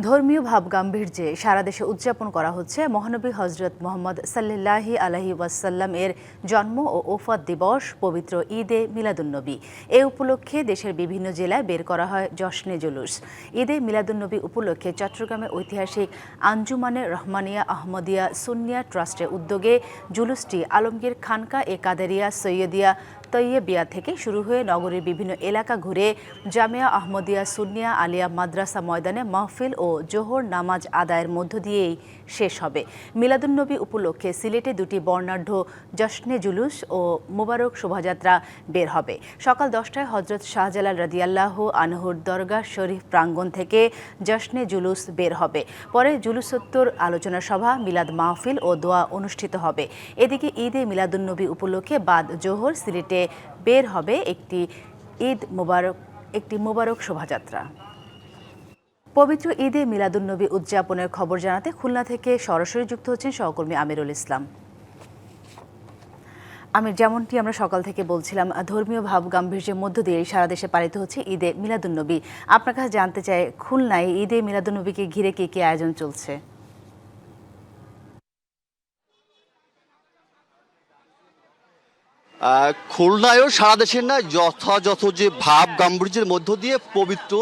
ধর্মীয় ভাবগাম্ভীর্যে সারা দেশে উদযাপন করা হচ্ছে মহানবী হজরত মোহাম্মদ সাল্লাল্লাহু আলাইহি ওয়াসাল্লাম এর জন্ম ও ওফাত দিবস পবিত্র ঈদে মিলাদুন্নবী। এ উপলক্ষে দেশের বিভিন্ন জেলায় বের করা হয় জশ্নে জুলুস। ঈদে মিলাদুন্নবী উপলক্ষে চট্টগ্রামে ঐতিহাসিক আঞ্জুমানে রহমানিয়া আহমদিয়া সুন্নিয়া ট্রাস্টের উদ্যোগে জুলুসটি আলমগীর খানকা এ কাদেরিয়া সৈয়দিয়া তৈয়বিয়া থেকে শুরু হয়ে নগরীর বিভিন্ন এলাকা ঘুরে জামিয়া আহমদিয়া সুন্নিয়া আলিয়া মাদ্রাসা ময়দানে মাহফিল ও জোহর নামাজ আদায়ের মধ্য দিয়েই শেষ হবে। মিলাদুন্নবী উপলক্ষে সিলেটে দুটি বর্ণাঢ্য জশ্নে জুলুস ও মোবারক শোভাযাত্রা বের হবে। সকাল 10টায় হজরত শাহজালাল রাদিয়াল্লাহু আনহুর দরগাহ শরীফ প্রাঙ্গণ থেকে জশ্নে জুলুস বের হবে। পরে জুলুসোত্তর আলোচনা সভা, মিলাদ মাহফিল ও দোয়া অনুষ্ঠিত হবে। এদিকে ঈদে মিলাদুন্নবী উপলক্ষে বাদ জোহর সিলেটে বের হবে একটি মোবারক শোভাযাত্রা। পবিত্র ঈদে মিলাদুন্নবী উদযাপনের খবর জানাতে খুলনা থেকে সরাসরি যুক্ত হচ্ছেন সহকর্মী আমিরুল ইসলাম। যেমনটি আমরা সকাল থেকে বলছিলাম, ধর্মীয় ভাব গাম্ভীর্যের মধ্য দিয়ে সারা দেশে পালিত হচ্ছে ঈদে মিলাদুন্নবী। আপনার কাছে জানতে চাই, খুলনায় ঈদে মিলাদুন্নবীকে ঘিরে কি আয়োজন চলছে? খুলনায়ও সারা দেশের না যথাযথ যে ভাব গাম্ভীর্যের মধ্য দিয়ে পবিত্র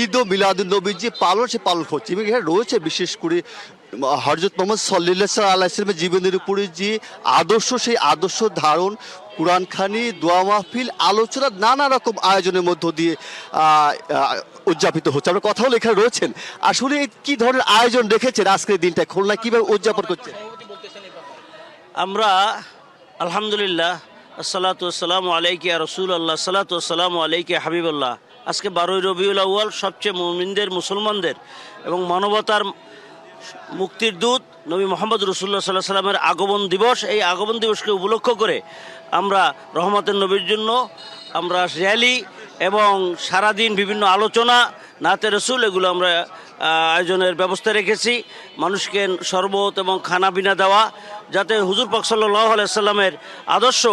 ঈদ ও মিলাদুন্নবীর যে পালন হচ্ছে এবং এখানে রয়েছে বিশেষ করে হযরত মুহাম্মদ সাল্লাল্লাহু আলাইহি ওয়াসাল্লামের জীবনের উপরে যে আদর্শ, সেই আদর্শ ধারণ, কুরআনখানি, দোয়া মাহফিল, আলোচনা, নানা রকম আয়োজনের মধ্য দিয়ে উদযাপিত হচ্ছে। আমরা কথা বলে এখানে রয়েছেন, আসলে কি ধরনের আয়োজন রেখেছেন আজকের দিনটা, খুলনা কিভাবে উদযাপন করছেন? আমরা আলহামদুলিল্লাহ, আসসালাতু ওয়াসসালামু আলাইকা ইয়া রাসূলুল্লাহ, আসসালাতু ওয়াসসালামু আলাইকা ইয়া হাবিবাল্লাহ। আজকে 12ই রবিউল আউয়াল, সবচেয়ে মুসলমানদের এবং মানবতার মুক্তির দূত নবী মোহাম্মদ রাসূলুল্লাহ সাল্লাল্লাহু আলাইহি ওয়াসাল্লামের আগমন দিবস। এই আগমন দিবসকে উপলক্ষ করে আমরা রহমতের নবীর জন্য আমরা র্যালি এবং সারাদিন বিভিন্ন আলোচনা, নাতে রসুল, এগুলো আমরা আয়োজনের ব্যবস্থা রেখেছি। মানুষকে শরবত এবং খানা পিনা দেওয়া, যাতে হুজুর পাক সাল্লাল্লাহু আলাইহি ওয়াসাল্লামের আদর্শ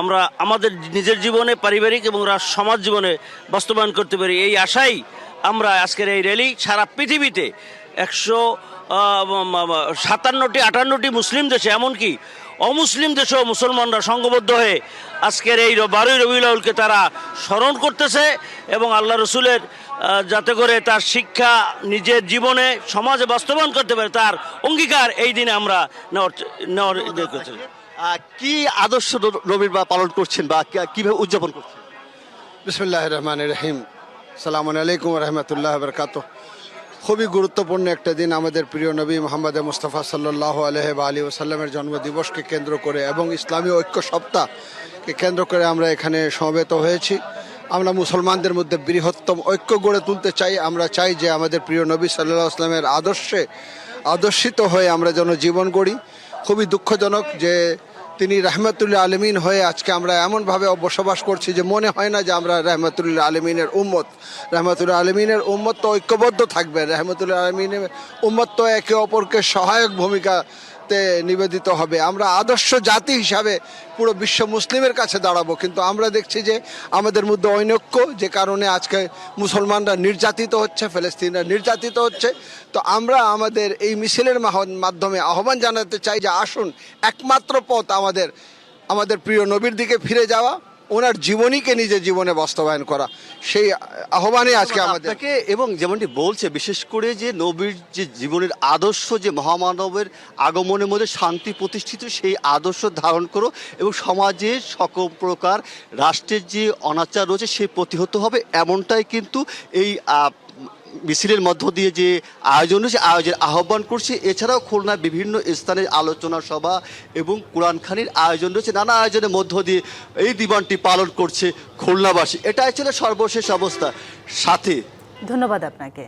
আমরা আমাদের নিজের জীবনে, পারিবারিক এবং সমাজ জীবনে বাস্তবায়ন করতে পারি। এই আশাই আমরা আজকের এই র্যালি সারা পৃথিবীতে 157-58টি মুসলিম দেশে, এমনকি অমুসলিম দেশেও মুসলমানরা সংঘবদ্ধ হয়ে আজকের এই 12ই রবিউল আউয়ালকে তারা স্মরণ করতেছে এবং আল্লাহ রসুলের যাতে করে তার শিক্ষা নিজের জীবনে, সমাজে বাস্তবায়ন করতে পারে, তার অঙ্গীকার এই দিনে আমরা নেওয়ার করছি। কি আদর্শ নবীর বা পালন করছেন বা কিভাবে উদযাপন করছেন? বিসমিল্লাহির রহমানির রহিম। আসসালামু আলাইকুম ওয়া রাহমাতুল্লাহি ওয়া বারাকাতুহু। খুবই গুরুত্বপূর্ণ একটা দিন, আমাদের প্রিয় নবী মুহাম্মদ মুস্তাফা সাল্লাল্লাহু আলাইহি ওয়াসাল্লামের জন্মদিবসকে কেন্দ্র করে এবং ইসলামী ঐক্য সপ্তাহকে কেন্দ্র করে আমরা এখানে সমবেত হয়েছি। আমরা মুসলমানদের মধ্যে বৃহত্তম ঐক্য গড়ে তুলতে চাই। আমরা চাই যে আমাদের প্রিয় নবী সাল্লাল্লাহু আলাইহি ওয়াসাল্লামের আদর্শিত হয়ে আমরা যেন জীবন গড়ি। খুবই দুঃখজনক যে তিনি রাহমাতুল আলামিন হয়ে আজকে আমরা এমনভাবে বসবাস করছি যে মনে হয় না যে আমরা রাহমাতুল আলামিনের উম্মত। রাহমাতুল আলামিনের উম্মত তো ঐক্যবদ্ধ থাকবে, রাহমাতুল আলামিনের উম্মত তো একে অপরকে সহায়ক ভূমিকাতে নিবেদিত হবে। আমরা আদর্শ জাতি হিসাবে পুরো বিশ্ব মুসলিমের কাছে দাঁড়াবো, কিন্তু আমরা দেখছি যে আমাদের মধ্যে ঐক্য, যে কারণে আজকে মুসলমানরা নির্যাতিত হচ্ছে, ফিলিস্তিনিরা নির্যাতিত হচ্ছে। তো আমরা আমাদের এই মিছিলের মাধ্যমে আহ্বান জানাতে চাই যে আসুন, একমাত্র পথ আমাদের প্রিয় নবীর দিকে ফিরে যাওয়া, ওনার জীবনীকে নিজের জীবনে বাস্তবায়ন করা, সেই আহ্বানে আজকে আমাদেরকে। এবং যেমনটি বলছে, বিশেষ করে যে নবীর যে জীবনের আদর্শ, যে মহামানবের আগমনের মধ্যে শান্তি প্রতিষ্ঠিত, সেই আদর্শ ধারণ করো এবং সমাজের সকল প্রকার রাষ্ট্রের যে অনাচার রয়েছে সেই প্রতিহত হবে, এমনটাই কিন্তু এই মিছিলের মধ্য দিয়ে যে আয়োজন রয়েছে, আয়োজনের আহ্বান করছি। এছাড়াও খুলনার বিভিন্ন স্থানে আলোচনা সভা এবং কোরআনখানির আয়োজন রয়েছে। নানা আয়োজনের মধ্য দিয়ে এই দিবসটি পালন করছে খুলনাবাসী। এটাই ছিল সর্বশেষ অবস্থা। সাথে ধন্যবাদ আপনাকে।